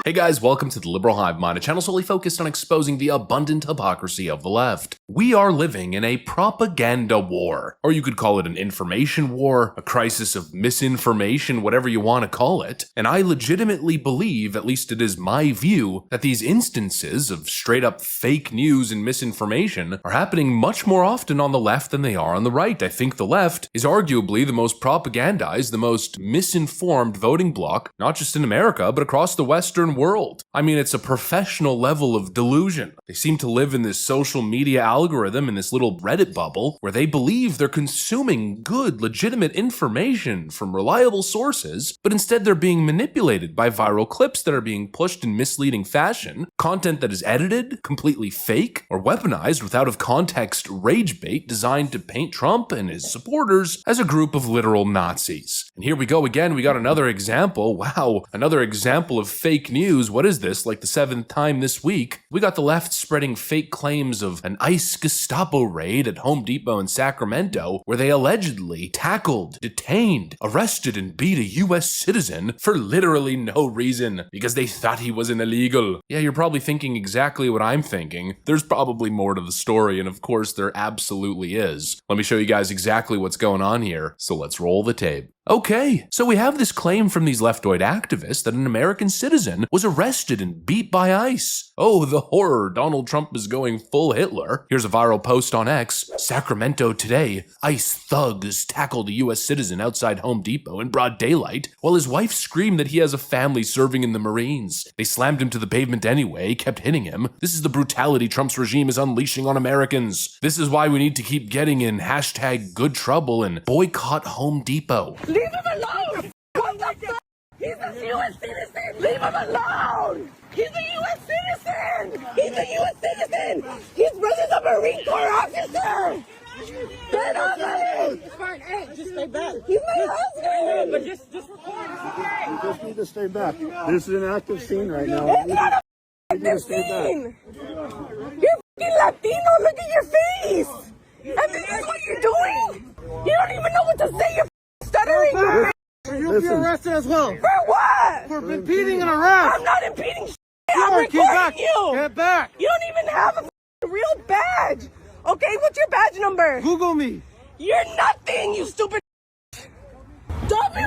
Hey guys, welcome to the Liberal Hive Mind, a channel solely focused on exposing the abundant hypocrisy of the left. We are living in a propaganda war, or you could call it an information war, a crisis of misinformation, whatever you want to call it. And I legitimately believe, at least it is my view, that these instances of straight up fake news and misinformation are happening much more often on the left than they are on the right. I think the left is arguably the most propagandized, the most misinformed voting bloc, not just in America, but across the Western world. I mean, it's a professional level of delusion. They seem to live in this social media algorithm, in this little Reddit bubble, where they believe they're consuming good, legitimate information from reliable sources, but instead they're being manipulated by viral clips that are being pushed in misleading fashion, content that is edited, completely fake, or weaponized with out-of-context rage bait designed to paint Trump and his supporters as a group of literal Nazis. And here we go again, we got another example. Wow, another example of fake news. What is this, like the 7th time this week? We got the left spreading fake claims of an ICE Gestapo raid at Home Depot in Sacramento, where they allegedly tackled, detained, arrested, and beat a US citizen for literally no reason, because they thought he was an illegal. Yeah, you're probably thinking exactly what I'm thinking. There's probably more to the story, and of course there absolutely is. Let me show you guys exactly what's going on here, so let's roll the tape. Okay, so we have this claim from these leftoid activists that an American citizen was arrested and beat by ICE. Oh, the horror, Donald Trump is going full Hitler. Here's a viral post on X. Sacramento today, ICE thugs tackled a US citizen outside Home Depot in broad daylight while his wife screamed that he has a family serving in the Marines. They slammed him to the pavement anyway, kept hitting him. This is the brutality Trump's regime is unleashing on Americans. This is why we need to keep getting in hashtag good trouble and boycott Home Depot. Leave him alone! What the fuck? He's a U.S. citizen! Leave him alone! He's a U.S. citizen! He's a U.S. citizen! His brother's a Marine Corps officer! Get off of him! It's fine. Hey, just stay back. He's my husband! But just record. It's okay. You just need to stay back. This is an active scene right now. It's not a You need to f***ing stay back. scene! You're f***ing Latino! Look at your face! And this is what you're doing? You don't even know what to say! You're f***ing stuttering! You'll be arrested as well. For what? For impeding an arrest. I'm not impeding shit. You I'm are. recording Get back. you. Get back. You don't even have a f***ing real badge. Okay, what's your badge number? Google me. You're nothing, you stupid. Don't be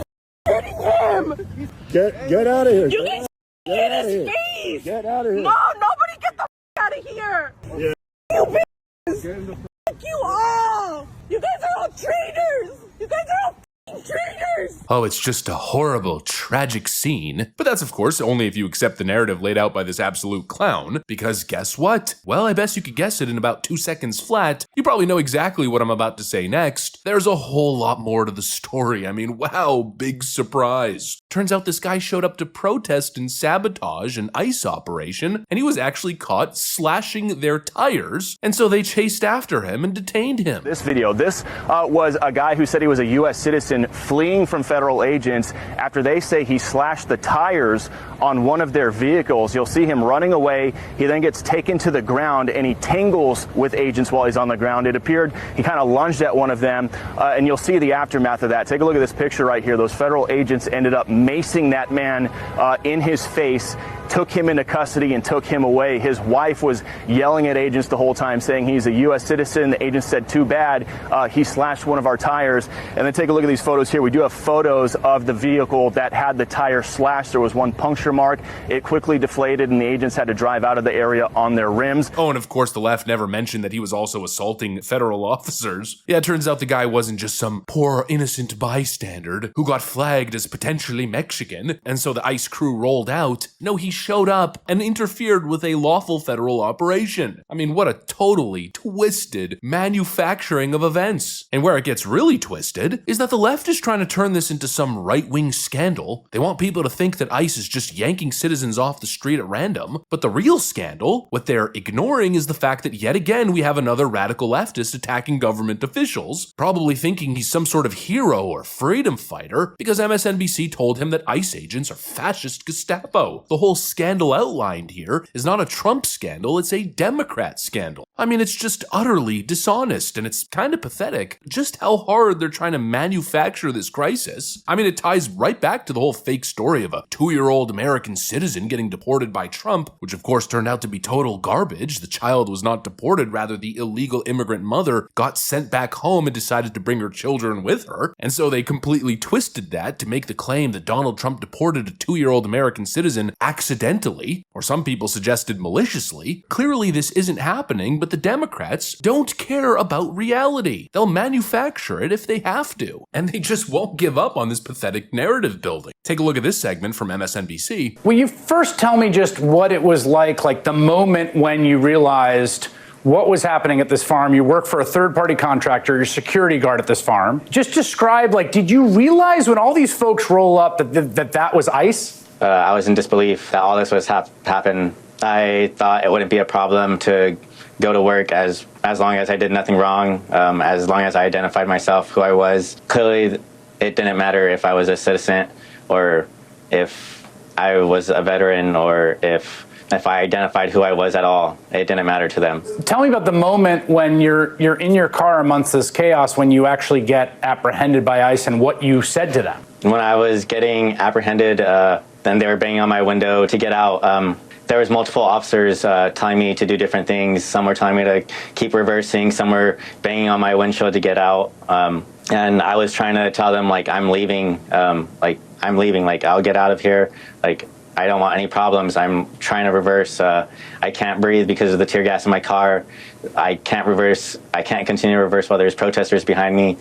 hurting him. Get out of here. You can Get out in of his here. face. Get out of here. No, nobody get the out of here. Yeah. You bitches. Fuck you all. You guys are all traitors. You guys are all traitors! Oh, it's just a horrible, tragic scene. But that's, of course, only if you accept the narrative laid out by this absolute clown. Because guess what? Well, I bet you could guess it in about 2 seconds flat. You probably know exactly what I'm about to say next. There's a whole lot more to the story. I mean, wow, big surprise. Turns out this guy showed up to protest and sabotage an ICE operation, and he was actually caught slashing their tires. And so they chased after him and detained him. This video, this was a guy who said he was a U.S. citizen fleeing from federal agents after they say he slashed the tires on one of their vehicles. You'll see him running away. He then gets taken to the ground and he tangles with agents while he's on the ground. It appeared he kind of lunged at one of them, and you'll see the aftermath of that. Take a look at this picture right here. Those federal agents ended up macing that man in his face, took him into custody and took him away. His wife was yelling at agents the whole time, saying he's a U.S. citizen. The agents said, too bad, he slashed one of our tires. And then take a look at these photos here. We do have photos of the vehicle that had the tire slashed. There was one puncture mark. It quickly deflated and the agents had to drive out of the area on their rims. Oh, and of course the left never mentioned that he was also assaulting federal officers. Yeah, it turns out the guy wasn't just some poor innocent bystander who got flagged as potentially Mexican, and so the ICE crew rolled out. No, he showed up and interfered with a lawful federal operation. I mean, what a totally twisted manufacturing of events. And where it gets really twisted is that the left is trying to turn this into some right-wing scandal. They want people to think that ICE is just yanking citizens off the street at random. But the real scandal, what they're ignoring, is the fact that yet again we have another radical leftist attacking government officials, probably thinking he's some sort of hero or freedom fighter because MSNBC told him that ICE agents are fascist Gestapo. The whole scandal outlined here is not a Trump scandal, it's a Democrat scandal. I mean, it's just utterly dishonest, and it's kind of pathetic just how hard they're trying to manufacture this crisis this? I mean, it ties right back to the whole fake story of a 2-year-old American citizen getting deported by Trump, which of course turned out to be total garbage. The child was not deported, rather the illegal immigrant mother got sent back home and decided to bring her children with her. And so they completely twisted that to make the claim that Donald Trump deported a 2-year-old American citizen accidentally, or some people suggested maliciously. Clearly this isn't happening, but the Democrats don't care about reality. They'll manufacture it if they have to, and they just won't give up on this pathetic narrative building. Take a look at this segment from MSNBC. Will you first tell me just what it was like the moment when you realized what was happening at this farm? You work for a third-party contractor, you're security guard at this farm. Just describe, did you realize when all these folks roll up that was ICE? I was in disbelief that all this was happen. I thought it wouldn't be a problem to go to work as long as I did nothing wrong, as long as I identified myself, who I was. Clearly, it didn't matter if I was a citizen or if I was a veteran or if I identified who I was at all. It didn't matter to them. Tell me about the moment when you're in your car amongst this chaos, when you actually get apprehended by ICE, and what you said to them. When I was getting apprehended, then they were banging on my window to get out. There was multiple officers telling me to do different things. Some were telling me to keep reversing. Some were banging on my windshield to get out. And I was trying to tell them, I'm leaving. I'm leaving. I'll get out of here. I don't want any problems. I'm trying to reverse. I can't breathe because of the tear gas in my car. I can't reverse. I can't continue to reverse while there's protesters behind me.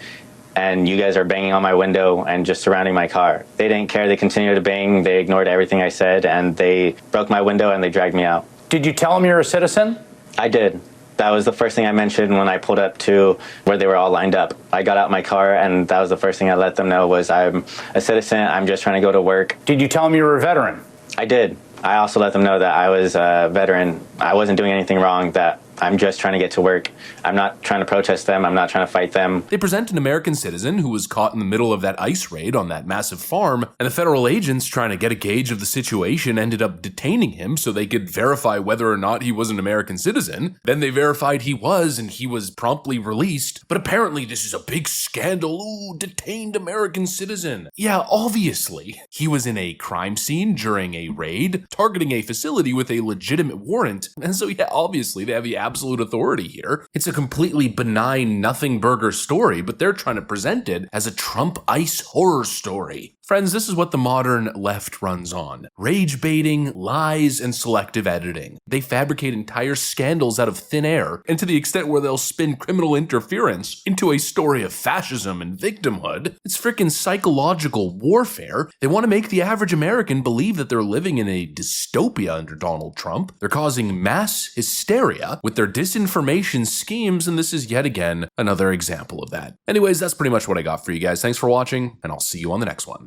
And you guys are banging on my window and just surrounding my car. They didn't care. They continued to bang. They ignored everything I said, and they broke my window and they dragged me out. Did you tell them you're a citizen? I did. That was the first thing I mentioned when I pulled up to where they were all lined up. I got out my car, and that was the first thing I let them know was I'm a citizen. I'm just trying to go to work. Did you tell them you were a veteran? I did. I also let them know that I was a veteran. I wasn't doing anything wrong, that I'm just trying to get to work. I'm not trying to protest them. I'm not trying to fight them. They present an American citizen who was caught in the middle of that ICE raid on that massive farm, and the federal agents, trying to get a gauge of the situation, ended up detaining him so they could verify whether or not he was an American citizen. Then they verified he was, and he was promptly released. But apparently this is a big scandal. Ooh, detained American citizen. Yeah, obviously. He was in a crime scene during a raid, targeting a facility with a legitimate warrant. And so yeah, obviously they have the absolute authority here. It's a completely benign nothing burger story, but they're trying to present it as a Trump ICE horror story. Friends, this is what the modern left runs on. Rage baiting, lies, and selective editing. They fabricate entire scandals out of thin air, and to the extent where they'll spin criminal interference into a story of fascism and victimhood. It's frickin' psychological warfare. They want to make the average American believe that they're living in a dystopia under Donald Trump. They're causing mass hysteria with their disinformation schemes, and this is yet again another example of that. Anyways, that's pretty much what I got for you guys. Thanks for watching, and I'll see you on the next one.